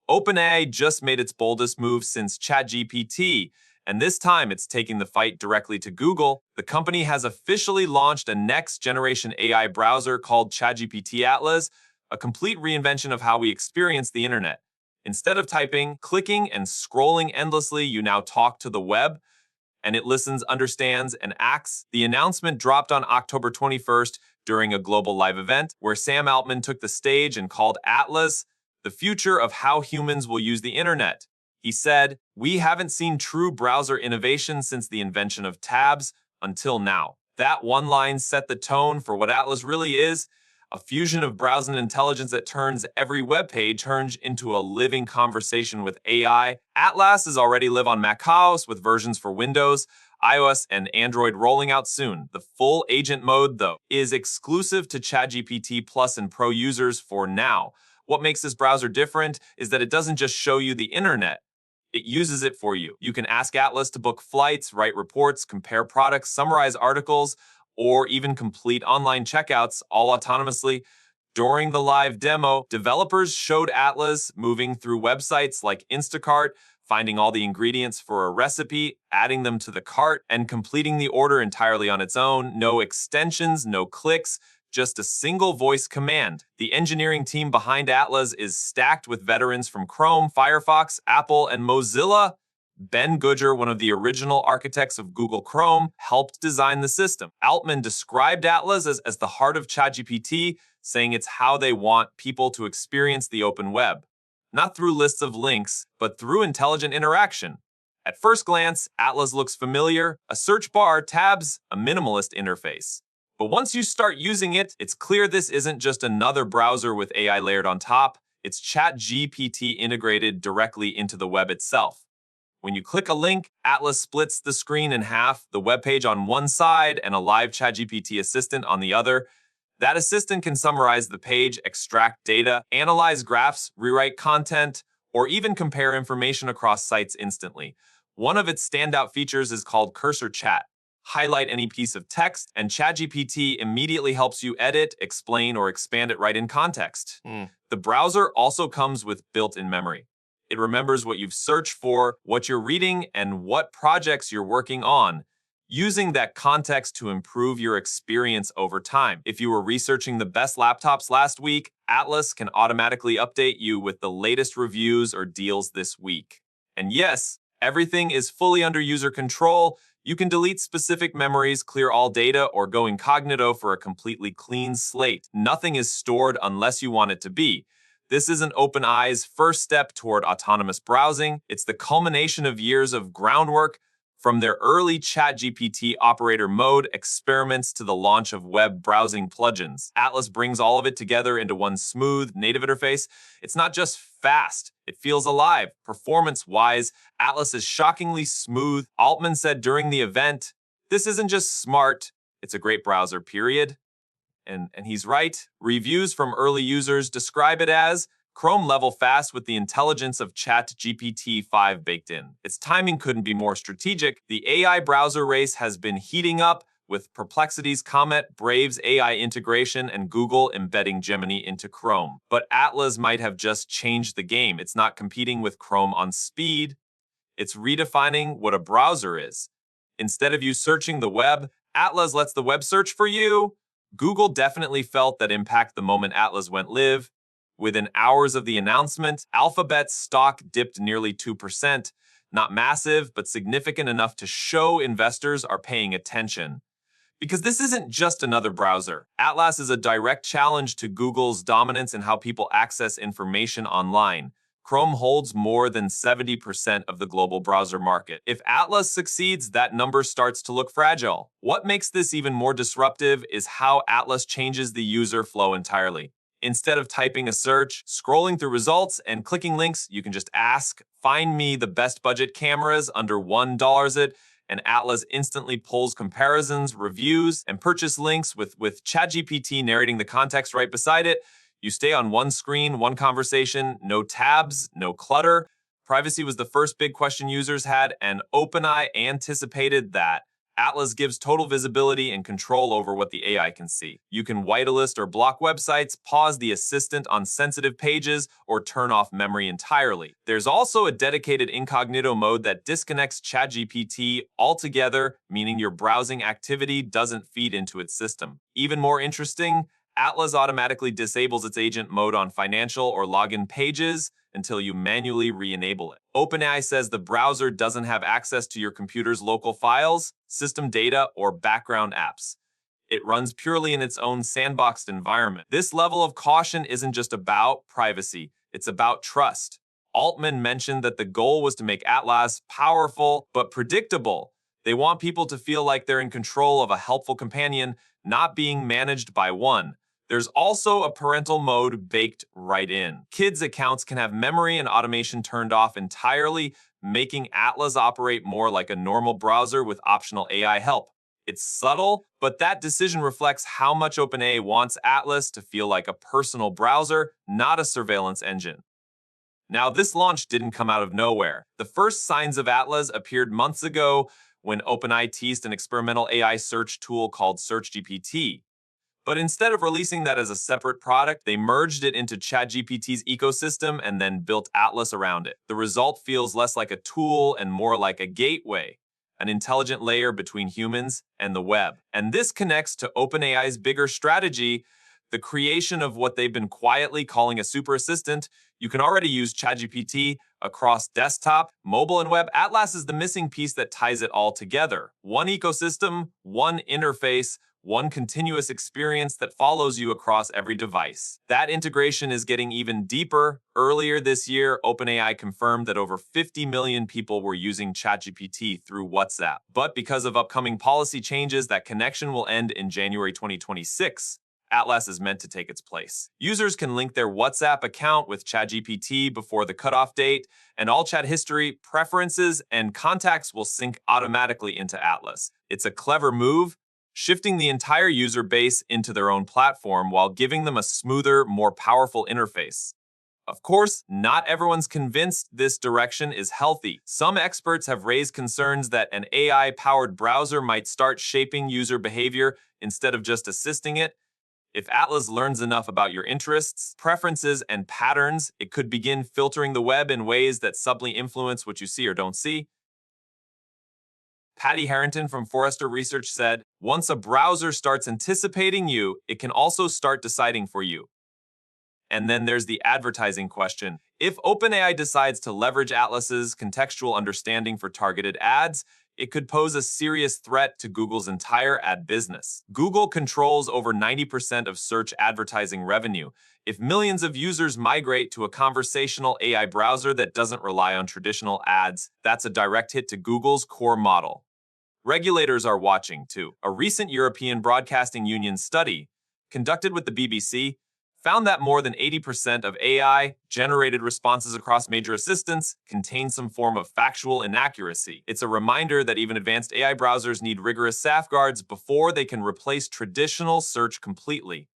OpenAI just made its boldest move since ChatGPT, and this time it's taking the fight directly to Google. The company has officially launched a next-generation AI browser called ChatGPT Atlas, a complete reinvention of how we experience the internet. Instead of typing, clicking, and scrolling endlessly, you now talk to the web, and it listens, understands, and acts. The announcement dropped on October 21st during a global live event where Sam Altman took the stage and called Atlas the future of how humans will use the internet. He said, "We haven't seen true browser innovation since the invention of tabs until now." That one line set the tone for what Atlas really is, a fusion of browsing intelligence that turns every web page into a living conversation with AI. Atlas is already live on macOS with versions for Windows, iOS, and Android rolling out soon. The full agent mode, though, is exclusive to ChatGPT Plus and Pro users for now. What makes this browser different is that it doesn't just show you the internet. It uses it for you. You can ask Atlas to book flights, write reports, compare products, summarize articles, or even complete online checkouts all autonomously. During the live demo, developers showed Atlas moving through websites like Instacart, finding all the ingredients for a recipe, adding them to the cart, and completing the order entirely on its own. No extensions, no clicks, just a single voice command. The engineering team behind Atlas is stacked with veterans from Chrome, Firefox, Apple, and Mozilla. Ben Goodger, one of the original architects of Google Chrome, helped design the system. Altman described Atlas as the heart of ChatGPT, saying it's how they want people to experience the open web. Not through lists of links, but through intelligent interaction. At first glance, Atlas looks familiar: a search bar, tabs, a minimalist interface. But once you start using it, it's clear this isn't just another browser with AI layered on top. It's ChatGPT integrated directly into the web itself. When you click a link, Atlas splits the screen in half, the web page on one side and a live ChatGPT assistant on the other. That assistant can summarize the page, extract data, analyze graphs, rewrite content, or even compare information across sites instantly. One of its standout features is called Cursor Chat. Highlight any piece of text, and ChatGPT immediately helps you edit, explain, or expand it right in context. The browser also comes with built-in memory. It remembers what you've searched for, what you're reading, and what projects you're working on, using that context to improve your experience over time. If you were researching the best laptops last week, Atlas can automatically update you with the latest reviews or deals this week. And yes, everything is fully under user control. You can delete specific memories, clear all data, or go incognito for a completely clean slate. Nothing is stored unless you want it to be. This isn't OpenAI's first step toward autonomous browsing. It's the culmination of years of groundwork, from their early ChatGPT operator mode experiments to the launch of web browsing plugins. Atlas brings all of it together into one smooth, native interface. It's not just fast, it feels alive. Performance-wise, Atlas is shockingly smooth. Altman said during the event, "This isn't just smart, it's a great browser, period." And he's right. Reviews from early users describe it as Chrome-level fast with the intelligence of ChatGPT 5 baked in. Its timing couldn't be more strategic. The AI browser race has been heating up, with Perplexity's Comet, Brave's AI integration, and Google embedding Gemini into Chrome. But Atlas might have just changed the game. It's not competing with Chrome on speed. It's redefining what a browser is. Instead of you searching the web, Atlas lets the web search for you. Google definitely felt that impact the moment Atlas went live. Within hours of the announcement, Alphabet's stock dipped nearly 2%. Not massive, but significant enough to show investors are paying attention. Because this isn't just another browser. Atlas is a direct challenge to Google's dominance in how people access information online. Chrome holds more than 70% of the global browser market. If Atlas succeeds, that number starts to look fragile. What makes this even more disruptive is how Atlas changes the user flow entirely. Instead of typing a search, scrolling through results, and clicking links, you can just ask, "Find me the best budget cameras under $1 it," and Atlas instantly pulls comparisons, reviews, and purchase links with ChatGPT narrating the context right beside it. You stay on one screen, one conversation, no tabs, no clutter. Privacy was the first big question users had, and OpenAI anticipated that. Atlas gives total visibility and control over what the AI can see. You can whitelist or block websites, pause the assistant on sensitive pages, or turn off memory entirely. There's also a dedicated incognito mode that disconnects ChatGPT altogether, meaning your browsing activity doesn't feed into its system. Even more interesting, Atlas automatically disables its agent mode on financial or login pages until you manually re-enable it. OpenAI says the browser doesn't have access to your computer's local files, system data, or background apps. It runs purely in its own sandboxed environment. This level of caution isn't just about privacy, it's about trust. Altman mentioned that the goal was to make Atlas powerful but predictable. They want people to feel like they're in control of a helpful companion, not being managed by one. There's also a parental mode baked right in. Kids' accounts can have memory and automation turned off entirely, making Atlas operate more like a normal browser with optional AI help. It's subtle, but that decision reflects how much OpenAI wants Atlas to feel like a personal browser, not a surveillance engine. Now, this launch didn't come out of nowhere. The first signs of Atlas appeared months ago when OpenAI teased an experimental AI search tool called SearchGPT. But instead of releasing that as a separate product, they merged it into ChatGPT's ecosystem and then built Atlas around it. The result feels less like a tool and more like a gateway, an intelligent layer between humans and the web. And this connects to OpenAI's bigger strategy, the creation of what they've been quietly calling a super assistant. You can already use ChatGPT across desktop, mobile, and web. Atlas is the missing piece that ties it all together. One ecosystem, one interface, one continuous experience that follows you across every device. That integration is getting even deeper. Earlier this year, OpenAI confirmed that over 50 million people were using ChatGPT through WhatsApp. But because of upcoming policy changes, that connection will end in January 2026. Atlas is meant to take its place. Users can link their WhatsApp account with ChatGPT before the cutoff date, and all chat history, preferences, and contacts will sync automatically into Atlas. It's a clever move, shifting the entire user base into their own platform while giving them a smoother, more powerful interface. Of course, not everyone's convinced this direction is healthy. Some experts have raised concerns that an AI-powered browser might start shaping user behavior instead of just assisting it. If Atlas learns enough about your interests, preferences, and patterns, it could begin filtering the web in ways that subtly influence what you see or don't see. Patty Harrington from Forrester Research said, once a browser starts anticipating you, it can also start deciding for you. And then there's the advertising question. If OpenAI decides to leverage Atlas's contextual understanding for targeted ads, it could pose a serious threat to Google's entire ad business. Google controls over 90% of search advertising revenue. If millions of users migrate to a conversational AI browser that doesn't rely on traditional ads, that's a direct hit to Google's core model. Regulators are watching, too. A recent European Broadcasting Union study, conducted with the BBC, found that more than 80% of AI-generated responses across major assistants contain some form of factual inaccuracy. It's a reminder that even advanced AI browsers need rigorous safeguards before they can replace traditional search completely.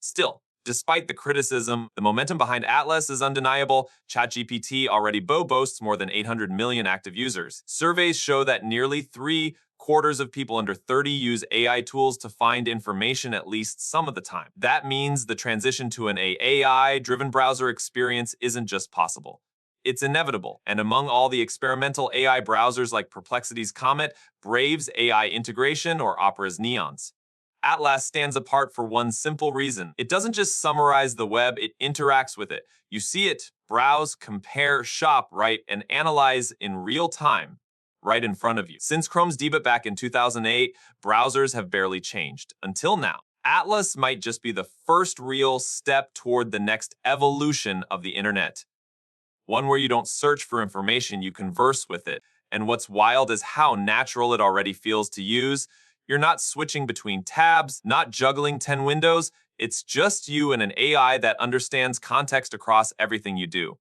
Still, despite the criticism, the momentum behind Atlas is undeniable. ChatGPT already boasts more than 800 million active users. Surveys show that nearly 3/4 of people under 30 use AI tools to find information at least some of the time. That means the transition to an AI-driven browser experience isn't just possible. It's inevitable. And among all the experimental AI browsers like Perplexity's Comet, Brave's AI integration, or Opera's Neons, Atlas stands apart for one simple reason. It doesn't just summarize the web, it interacts with it. You see it, browse, compare, shop, write, and analyze in real time, right in front of you. Since Chrome's debut back in 2008, browsers have barely changed. Until now, Atlas might just be the first real step toward the next evolution of the internet. One where you don't search for information, you converse with it. And what's wild is how natural it already feels to use. You're not switching between tabs, not juggling 10 windows. It's just you and an AI that understands context across everything you do.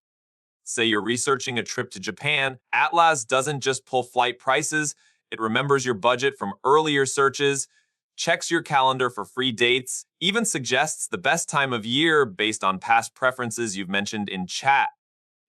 Say you're researching a trip to Japan, Atlas doesn't just pull flight prices, it remembers your budget from earlier searches, checks your calendar for free dates, even suggests the best time of year based on past preferences you've mentioned in chat.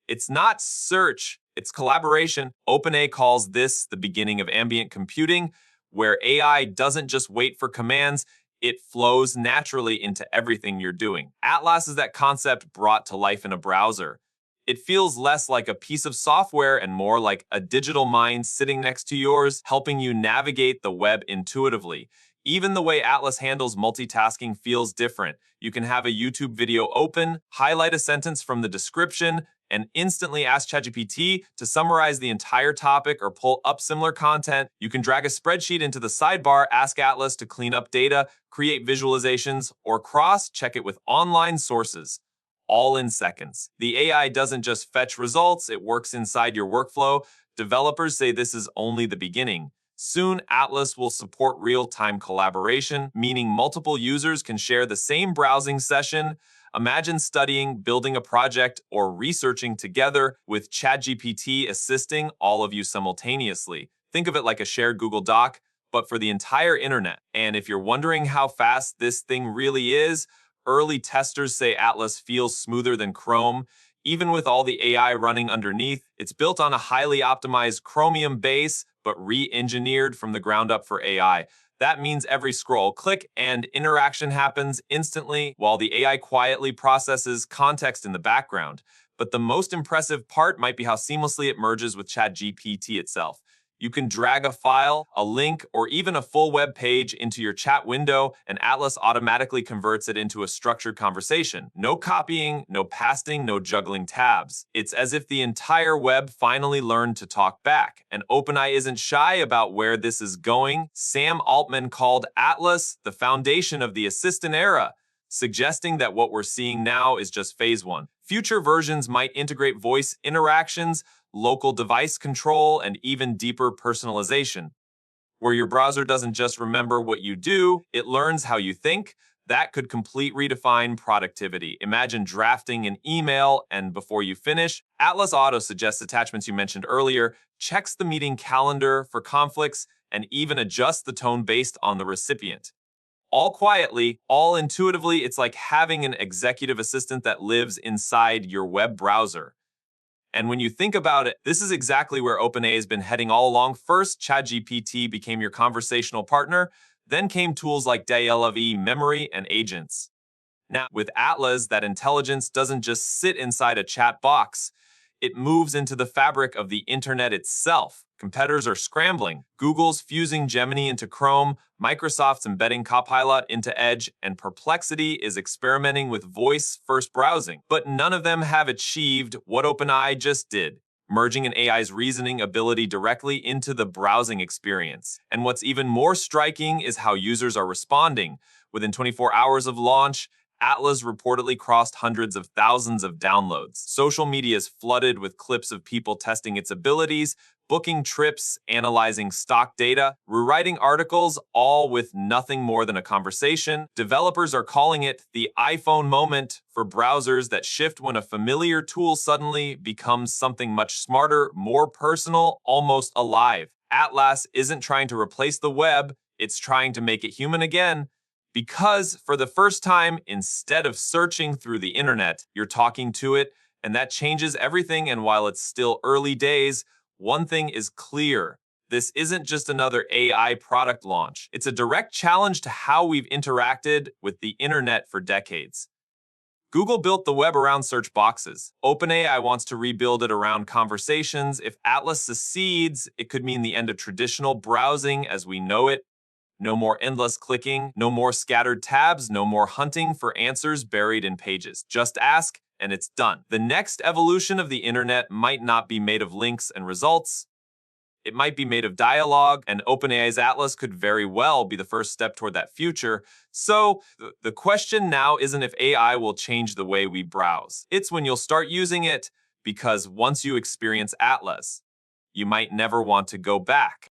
It's not search, it's collaboration. OpenAI calls this the beginning of ambient computing, where AI doesn't just wait for commands, it flows naturally into everything you're doing. Atlas is that concept brought to life in a browser. It feels less like a piece of software and more like a digital mind sitting next to yours, helping you navigate the web intuitively. Even the way Atlas handles multitasking feels different. You can have a YouTube video open, highlight a sentence from the description, and instantly ask ChatGPT to summarize the entire topic or pull up similar content. You can drag a spreadsheet into the sidebar, ask Atlas to clean up data, create visualizations, or cross-check it with online sources, all in seconds. The AI doesn't just fetch results, it works inside your workflow. Developers say this is only the beginning. Soon, Atlas will support real-time collaboration, meaning multiple users can share the same browsing session. Imagine studying, building a project, or researching together with ChatGPT assisting all of you simultaneously. Think of it like a shared Google Doc, but for the entire internet. And if you're wondering how fast this thing really is, early testers say Atlas feels smoother than Chrome. Even with all the AI running underneath, it's built on a highly optimized Chromium base, but re-engineered from the ground up for AI. That means every scroll, click, and interaction happens instantly while the AI quietly processes context in the background. But the most impressive part might be how seamlessly it merges with ChatGPT itself. You can drag a file, a link, or even a full web page into your chat window, and Atlas automatically converts it into a structured conversation. No copying, no pasting, no juggling tabs. It's as if the entire web finally learned to talk back. And OpenAI isn't shy about where this is going. Sam Altman called Atlas the foundation of the assistant era, suggesting that what we're seeing now is just phase one. Future versions might integrate voice interactions, local device control, and even deeper personalization, where your browser doesn't just remember what you do, it learns how you think. That could completely redefine productivity. Imagine drafting an email, and before you finish, Atlas Auto suggests attachments you mentioned earlier, checks the meeting calendar for conflicts, and even adjusts the tone based on the recipient. All quietly, all intuitively, it's like having an executive assistant that lives inside your web browser. And when you think about it, this is exactly where OpenAI has been heading all along. First, ChatGPT became your conversational partner. Then came tools like DLLV, memory, and agents. Now, with Atlas, that intelligence doesn't just sit inside a chat box. It moves into the fabric of the internet itself. Competitors are scrambling. Google's fusing Gemini into Chrome, Microsoft's embedding Copilot into Edge, and Perplexity is experimenting with voice-first browsing. But none of them have achieved what OpenAI just did, merging an AI's reasoning ability directly into the browsing experience. And what's even more striking is how users are responding. Within 24 hours of launch, Atlas reportedly crossed hundreds of thousands of downloads. Social media is flooded with clips of people testing its abilities, booking trips, analyzing stock data, rewriting articles, all with nothing more than a conversation. Developers are calling it the iPhone moment for browsers that shift when a familiar tool suddenly becomes something much smarter, more personal, almost alive. Atlas isn't trying to replace the web, it's trying to make it human again. Because for the first time, instead of searching through the internet, you're talking to it, and that changes everything. And while it's still early days, one thing is clear. This isn't just another AI product launch. It's a direct challenge to how we've interacted with the internet for decades. Google built the web around search boxes. OpenAI wants to rebuild it around conversations. If Atlas succeeds, it could mean the end of traditional browsing as we know it. No more endless clicking, no more scattered tabs, no more hunting for answers buried in pages. Just ask, and it's done. The next evolution of the internet might not be made of links and results. It might be made of dialogue, and OpenAI's Atlas could very well be the first step toward that future. So, the question now isn't if AI will change the way we browse. It's when you'll start using it, because once you experience Atlas, you might never want to go back.